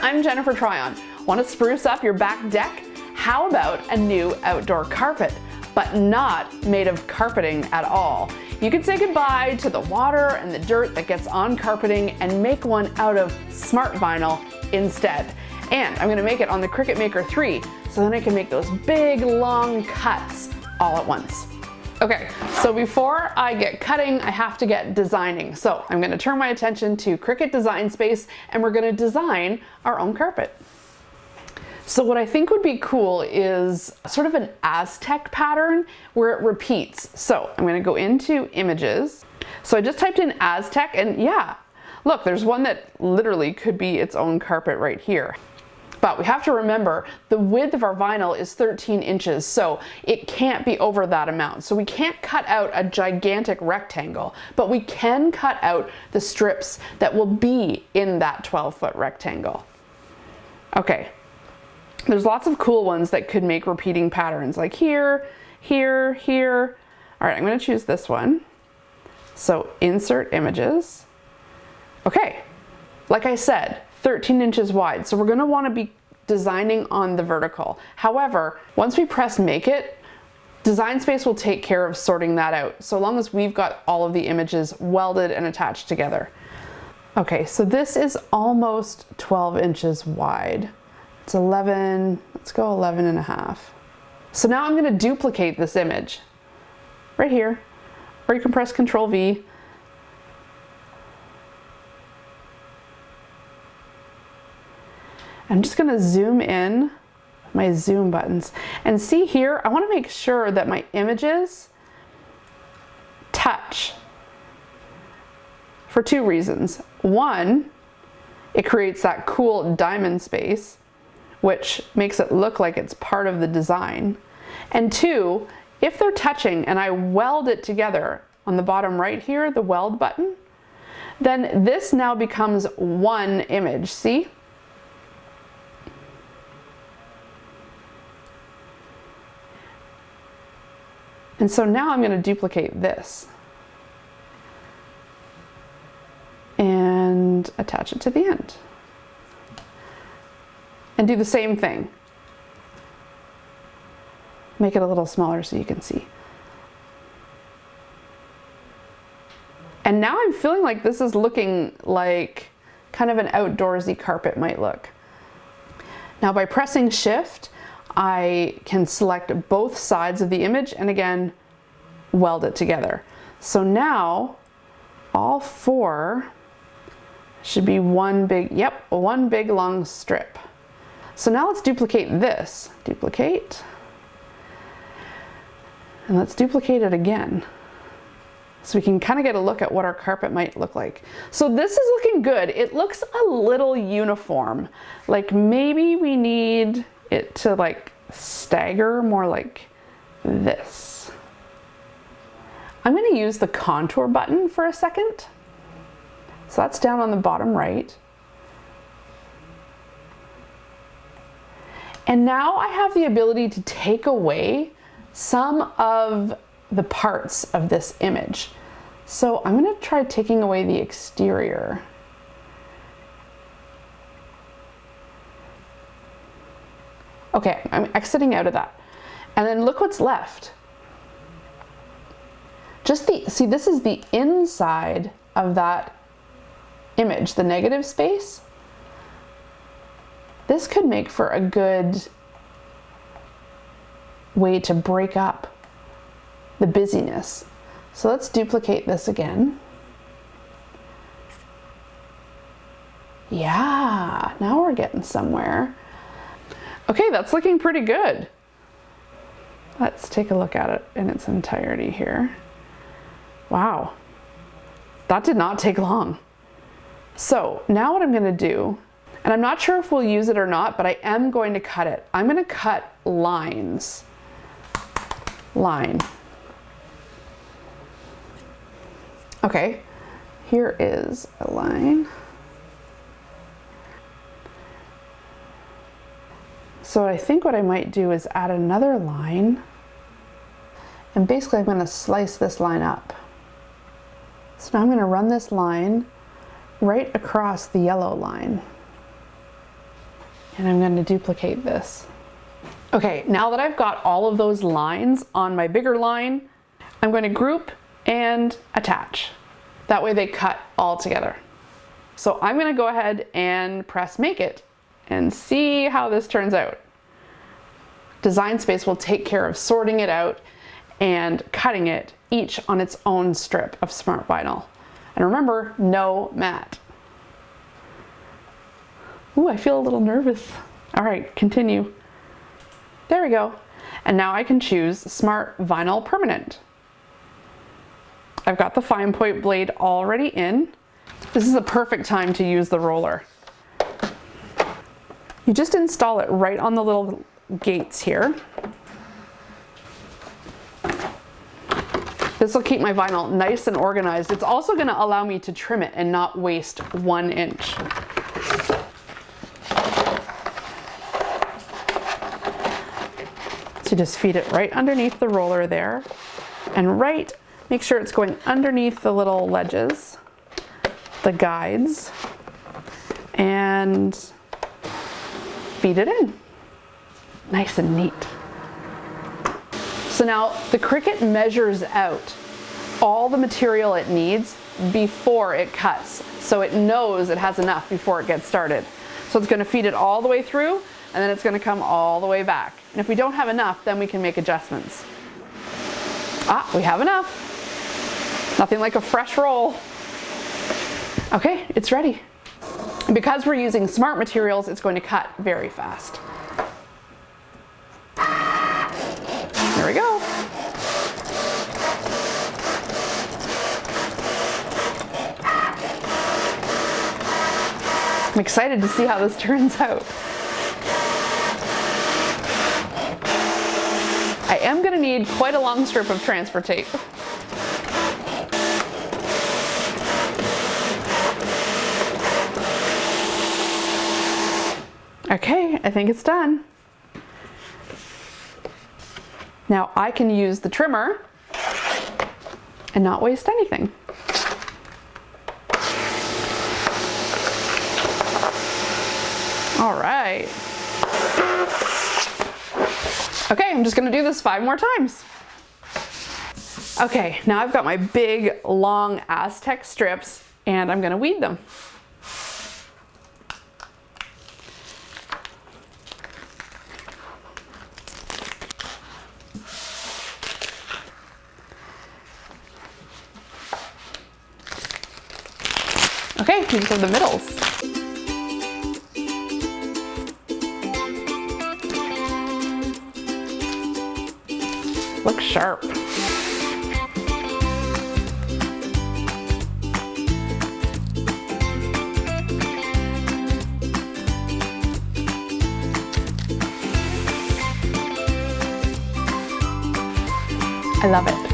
I'm Jennifer Tryon. Want to spruce up your back deck? How about a new outdoor carpet, but not made of carpeting at all? You could say goodbye to the water and the dirt that gets on carpeting and make one out of smart vinyl instead. And I'm going to make it on the Cricut Maker 3, so then I can make those big long cuts all at once. Okay, so before I get cutting, I have to get designing. So I'm going to turn my attention to Cricut Design Space, and we're going to design our own carpet. So what I think would be cool is sort of an Aztec pattern where it repeats. So I'm going to go into images. So I just typed in Aztec, and yeah, look, there's one that literally could be its own carpet right here. But we have to remember the width of our vinyl is 13 inches, so it can't be over that amount. So we can't cut out a gigantic rectangle, but we can cut out the strips that will be in that 12-foot rectangle. Okay, there's lots of cool ones that could make repeating patterns, like here, here, here. All right, I'm gonna choose this one. So insert images. Okay, like I said, 13 inches wide. So we're gonna wanna be designing on the vertical. However, once we press make it, Design Space will take care of sorting that out, so long as we've got all of the images welded and attached together. Okay, so this is almost 12 inches wide. It's 11, let's go 11 and a half. So now I'm gonna duplicate this image right here, or you can press Control V. I'm just going to zoom in my zoom buttons and see here, I want to make sure that my images touch for two reasons. One, it creates that cool diamond space, which makes it look like it's part of the design. And two, if they're touching and I weld it together on the bottom right here, the weld button, then this now becomes one image, see? And so now I'm going to duplicate this and attach it to the end. And do the same thing. Make it a little smaller so you can see. And now I'm feeling like this is looking like kind of an outdoorsy carpet might look. Now by pressing Shift, I can select both sides of the image and again, weld it together. So now all four should be one big long strip. So now let's duplicate this. Duplicate. And let's duplicate it again. So we can kind of get a look at what our carpet might look like. So this is looking good. It looks a little uniform. Like maybe we need it to like stagger more like this. I'm going to use the contour button for a second. So that's down on the bottom right. And now I have the ability to take away some of the parts of this image. So I'm going to try taking away the exterior. Okay, I'm exiting out of that. And then look what's left. See, this is the inside of that image, the negative space. This could make for a good way to break up the busyness. So let's duplicate this again. Yeah, now we're getting somewhere. Okay, that's looking pretty good. Let's take a look at it in its entirety here. Wow, that did not take long. So now what I'm gonna do, and I'm not sure if we'll use it or not, but I am going to cut it. I'm gonna cut lines. Line. Okay, here is a line. So I think what I might do is add another line, and basically I'm going to slice this line up. So now I'm going to run this line right across the yellow line. And I'm going to duplicate this. Okay, now that I've got all of those lines on my bigger line, I'm going to group and attach. That way they cut all together. So I'm going to go ahead and press Make It and see how this turns out. Design Space will take care of sorting it out and cutting it each on its own strip of smart vinyl. And remember, no mat. Ooh, I feel a little nervous. All right, continue. There we go. And now I can choose Smart Vinyl Permanent. I've got the fine point blade already in. This is a perfect time to use the roller. You just install it right on the little gates here. This will keep my vinyl nice and organized. It's also going to allow me to trim it and not waste 1 inch. So just feed it right underneath the roller there, and make sure it's going underneath the little ledges, the guides, and feed it in. Nice and neat. So now the Cricut measures out all the material it needs before it cuts, so it knows it has enough before it gets started. So it's going to feed it all the way through, and then it's going to come all the way back. And if we don't have enough, then we can make adjustments. Ah, we have enough. Nothing like a fresh roll. Okay, it's ready. And because we're using smart materials, it's going to cut very fast. There we go. I'm excited to see how this turns out. I am going to need quite a long strip of transfer tape. Okay, I think it's done. Now I can use the trimmer and not waste anything. All right. Okay, I'm just gonna do this 5 more times. Okay, now I've got my big, long Aztec strips and I'm gonna weed them. Okay, these are the middles. Looks sharp. I love it.